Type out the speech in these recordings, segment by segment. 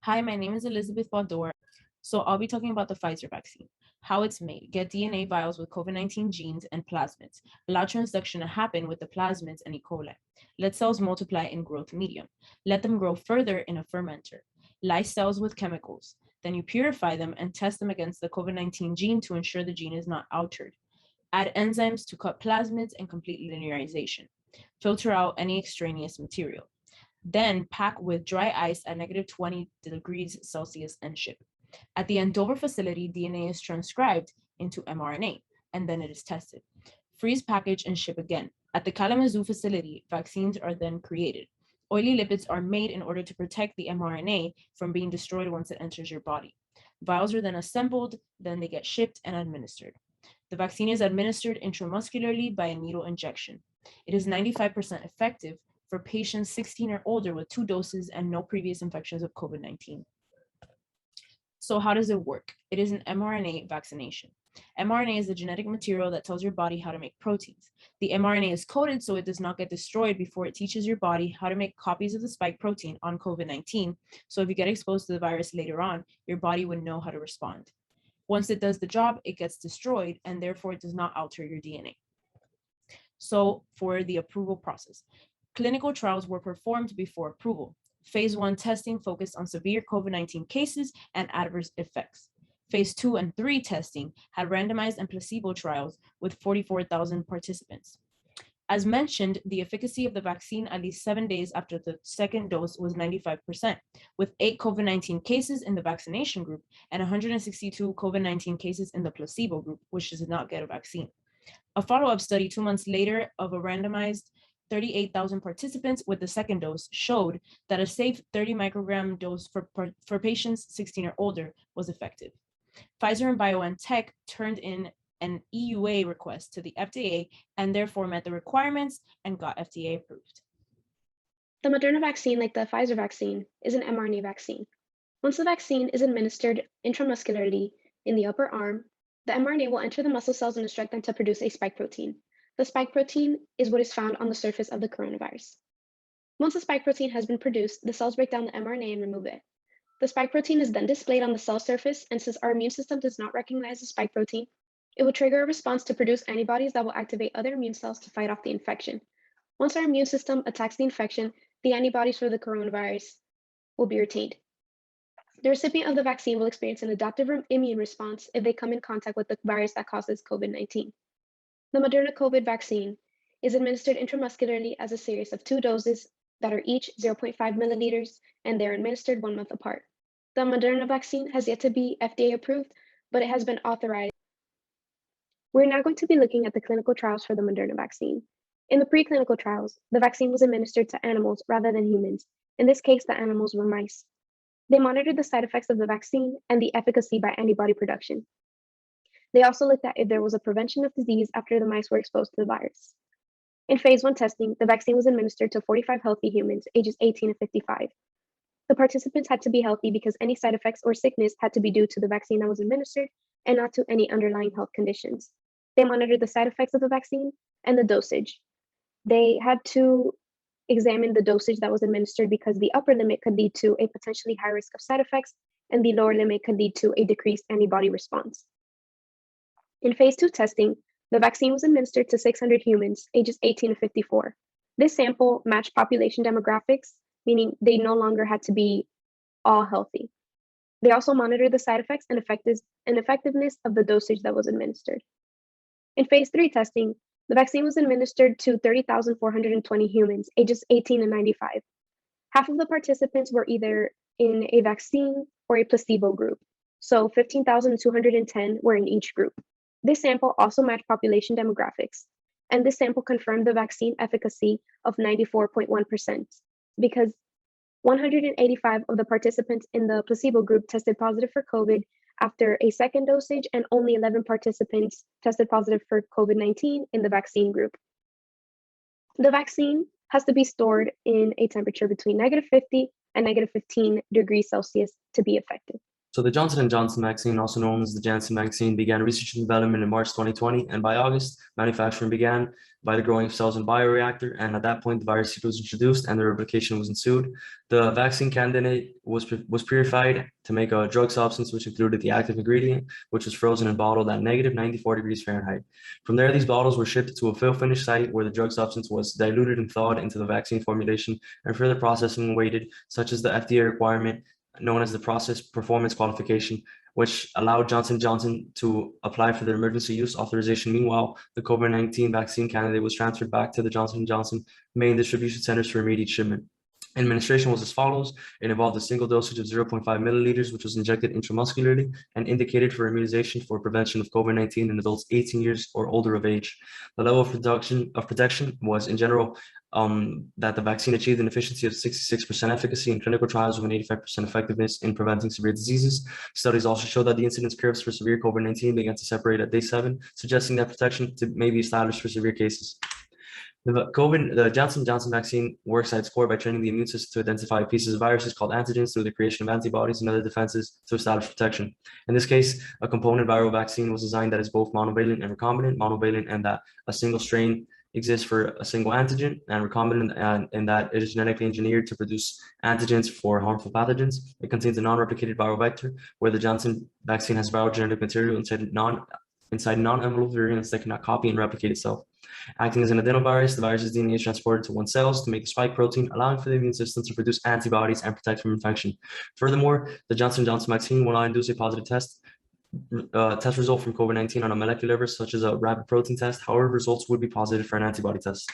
Hi, my name is Elizabeth Baldor. So I'll be talking about the Pfizer vaccine, how it's made. Get DNA vials with COVID-19 genes and plasmids. Allow transduction to happen with the plasmids and E. coli. Let cells multiply in growth medium. Let them grow further in a fermenter. Lyse cells with chemicals. Then you purify them and test them against the COVID-19 gene to ensure the gene is not altered. Add enzymes to cut plasmids and complete linearization. Filter out any extraneous material. Then pack with dry ice at -20 degrees Celsius and ship. At the Andover facility, DNA is transcribed into mRNA, and then it is tested. Freeze, package, and ship again. At the Kalamazoo facility, vaccines are then created. Oily lipids are made in order to protect the mRNA from being destroyed once it enters your body. Vials are then assembled, then they get shipped and administered. The vaccine is administered intramuscularly by a needle injection. It is 95% effective for patients 16 or older with 2 doses and no previous infections of COVID-19. So how does it work? It is an mRNA vaccination. mRNA is the genetic material that tells your body how to make proteins. The mRNA is coded so it does not get destroyed before it teaches your body how to make copies of the spike protein on COVID-19. So if you get exposed to the virus later on, your body would know how to respond. Once it does the job, it gets destroyed and therefore it does not alter your DNA. So for the approval process, clinical trials were performed before approval. Phase 1 testing focused on severe COVID-19 cases and adverse effects. Phase 2 and 3 testing had randomized and placebo trials with 44,000 participants. As mentioned, the efficacy of the vaccine at least 7 days after the second dose was 95%, with 8 COVID-19 cases in the vaccination group and 162 COVID-19 cases in the placebo group, which did not get a vaccine. A follow-up study 2 months later of a randomized 38,000 participants with the second dose showed that a safe 30 microgram dose for patients 16 or older was effective. Pfizer and BioNTech turned in an EUA request to the FDA and therefore met the requirements and got FDA approved. The Moderna vaccine, like the Pfizer vaccine, is an mRNA vaccine. Once the vaccine is administered intramuscularly in the upper arm, the mRNA will enter the muscle cells and instruct them to produce a spike protein. The spike protein is what is found on the surface of the coronavirus. Once the spike protein has been produced, the cells break down the mRNA and remove it. The spike protein is then displayed on the cell surface, and since our immune system does not recognize the spike protein, it will trigger a response to produce antibodies that will activate other immune cells to fight off the infection. Once our immune system attacks the infection, the antibodies for the coronavirus will be retained. The recipient of the vaccine will experience an adaptive immune response if they come in contact with the virus that causes COVID-19. The Moderna COVID vaccine is administered intramuscularly as a series of 2 doses that are each 0.5 milliliters, and they're administered 1 month apart. The Moderna vaccine has yet to be FDA approved, but it has been authorized. We're now going to be looking at the clinical trials for the Moderna vaccine. In the preclinical trials, the vaccine was administered to animals rather than humans. In this case, the animals were mice. They monitored the side effects of the vaccine and the efficacy by antibody production. They also looked at if there was a prevention of disease after the mice were exposed to the virus. In phase 1 testing, the vaccine was administered to 45 healthy humans ages 18 to 55. The participants had to be healthy because any side effects or sickness had to be due to the vaccine that was administered and not to any underlying health conditions. They monitored the side effects of the vaccine and the dosage. They had to examine the dosage that was administered because the upper limit could lead to a potentially high risk of side effects, and the lower limit could lead to a decreased antibody response. In phase 2 testing, the vaccine was administered to 600 humans ages 18 to 54. This sample matched population demographics, meaning they no longer had to be all healthy. They also monitored the side effects and effectiveness of the dosage that was administered. In phase 3 testing, the vaccine was administered to 30,420 humans ages 18 to 95. Half of the participants were either in a vaccine or a placebo group, so 15,210 were in each group. This sample also matched population demographics, and this sample confirmed the vaccine efficacy of 94.1% because 185 of the participants in the placebo group tested positive for COVID after a second dosage, and only 11 participants tested positive for COVID-19 in the vaccine group. The vaccine has to be stored in a temperature between -50 and -15 degrees Celsius to be effective. So the Johnson & Johnson vaccine, also known as the Janssen vaccine, began research and development in March 2020, and by August, manufacturing began by the growing of cells in bioreactor, and at that point, the virus seed was introduced and the replication was ensued. The vaccine candidate was purified to make a drug substance, which included the active ingredient, which was frozen and bottled at negative 94 degrees Fahrenheit. From there, these bottles were shipped to a fill-finish site where the drug substance was diluted and thawed into the vaccine formulation, and further processing awaited, such as the FDA requirement known as the Process Performance Qualification, which allowed Johnson & Johnson to apply for their emergency use authorization. Meanwhile, the COVID-19 vaccine candidate was transferred back to the Johnson & Johnson main distribution centers for immediate shipment. Administration was as follows. It involved a single dosage of 0.5 milliliters, which was injected intramuscularly and indicated for immunization for prevention of COVID-19 in adults 18 years or older of age. The level of protection was, in general, that the vaccine achieved an efficiency of 66% efficacy in clinical trials with an 85% effectiveness in preventing severe diseases. Studies also show that the incidence curves for severe COVID-19 began to separate at day 7, suggesting that protection may be established for severe cases. The Johnson & Johnson vaccine works at its core by training the immune system to identify pieces of viruses called antigens through the creation of antibodies and other defenses to establish protection. In this case, a component viral vaccine was designed that is both monovalent and recombinant. Monovalent in that a single strain exists for a single antigen, and recombinant in that it is genetically engineered to produce antigens for harmful pathogens. It contains a non-replicated viral vector, where the Johnson vaccine has viral genetic material inside non-enveloped variants that cannot copy and replicate itself. Acting as an adenovirus, the virus's DNA is transported to one's cells to make the spike protein, allowing for the immune system to produce antibodies and protect from infection. Furthermore, the Johnson & Johnson vaccine will not induce a positive test result from COVID-19 on a molecular level, such as a rapid protein test. However, results would be positive for an antibody test.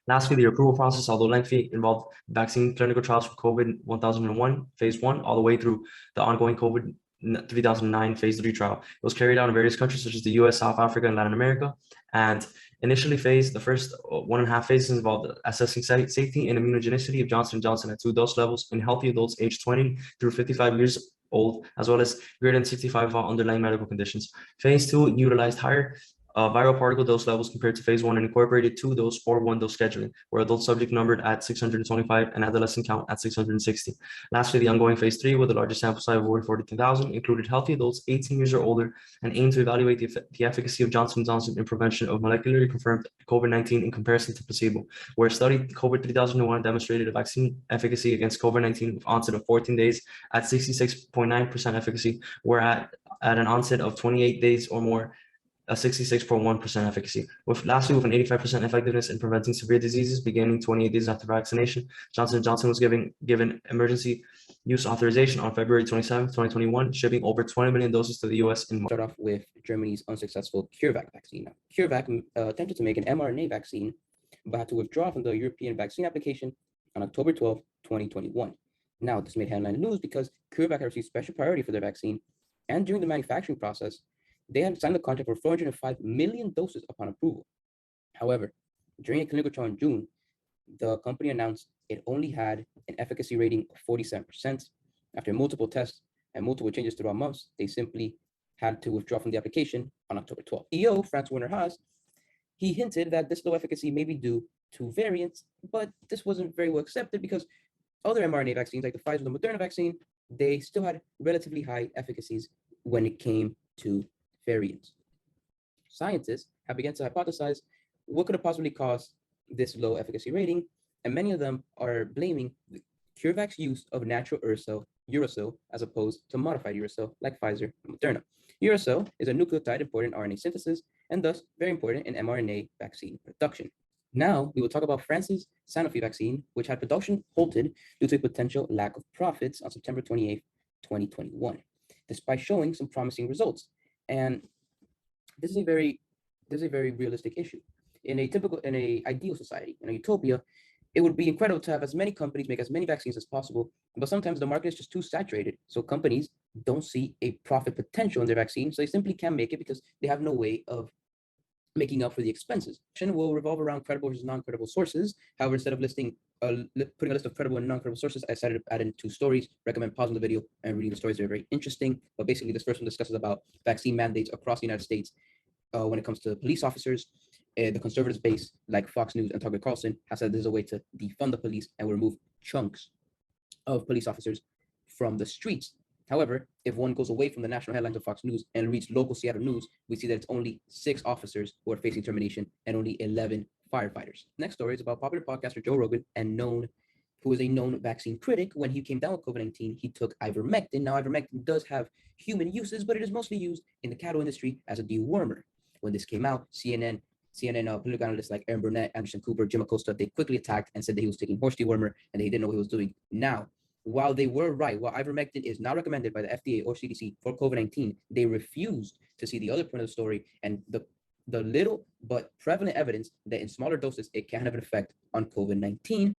Lastly, the approval process, although lengthy, involved vaccine clinical trials from COVID 1001, phase 1, all the way through the ongoing COVID 3009 phase 3 trial. It was carried out in various countries such as the US, South Africa, and Latin America. And initially phased, the first 1.5 phases involved assessing safety and immunogenicity of Johnson & Johnson at 2 dose levels in healthy adults aged 20 through 55 years old, as well as greater than 65 without underlying medical conditions. Phase 2 utilized higher viral particle dose levels compared to phase 1 and incorporated 2 dose or 1 dose scheduling, where adult subject numbered at 625 and adolescent count at 660. Lastly, the ongoing phase 3, with the largest sample size of over 42,000, included healthy adults 18 years or older and aimed to evaluate the efficacy of Johnson & Johnson in prevention of molecularly confirmed COVID-19 in comparison to placebo, where a study COVID 3001 demonstrated a vaccine efficacy against COVID-19 with onset of 14 days at 66.9% efficacy, where at an onset of 28 days or more, a 66.1% efficacy. Lastly, with an 85% effectiveness in preventing severe diseases beginning 28 days after vaccination, Johnson & Johnson was given emergency use authorization on February 27, 2021, shipping over 20 million doses to the US in March. Start off with Germany's unsuccessful CureVac vaccine. Now, CureVac attempted to make an mRNA vaccine, but had to withdraw from the European vaccine application on October 12, 2021. Now, this made headline news because CureVac had received special priority for their vaccine, and during the manufacturing process, they had signed the contract for 405 million doses upon approval. However, during a clinical trial in June, the company announced it only had an efficacy rating of 47%. After multiple tests and multiple changes throughout months, they simply had to withdraw from the application on October 12th. CEO Franz Werner Haas, he hinted that this low efficacy may be due to variants, but this wasn't very well accepted because other mRNA vaccines, like the Pfizer and the Moderna vaccine, they still had relatively high efficacies when it came to variants. Scientists have begun to hypothesize what could have possibly caused this low efficacy rating, and many of them are blaming the CureVac's use of natural uracil, as opposed to modified uracil like Pfizer and Moderna. Uracil is a nucleotide important in RNA synthesis and thus very important in mRNA vaccine production. Now we will talk about France's Sanofi vaccine, which had production halted due to a potential lack of profits on September 28, 2021, despite showing some promising results. And this is a very realistic issue. In a ideal society, in a utopia, it would be incredible to have as many companies make as many vaccines as possible, but sometimes the market is just too saturated. So companies don't see a profit potential in their vaccine, so they simply can't make it because they have no way of making up for the expenses. Will revolve around credible versus non-credible sources. However, instead of putting a list of credible and non-credible sources, I decided to add in 2 stories. Recommend pausing the video and reading the stories. They're very interesting. But basically, this first one discusses about vaccine mandates across the United States when it comes to police officers. The conservative base, like Fox News and Tucker Carlson, has said this is a way to defund the police and remove chunks of police officers from the streets. However, if one goes away from the national headlines of Fox News and reads local Seattle news, we see that it's only 6 officers who are facing termination and only 11 firefighters. Next story is about popular podcaster Joe Rogan who is a known vaccine critic. When he came down with COVID-19, he took ivermectin. Now, ivermectin does have human uses, but it is mostly used in the cattle industry as a dewormer. When this came out, CNN political analysts like Aaron Burnett, Anderson Cooper, Jim Acosta, they quickly attacked and said that he was taking horse dewormer and that he didn't know what he was doing. Now, while they were right, while ivermectin is not recommended by the FDA or CDC for COVID-19, they refused to see the other point of the story and the little but prevalent evidence that in smaller doses it can have an effect on COVID-19.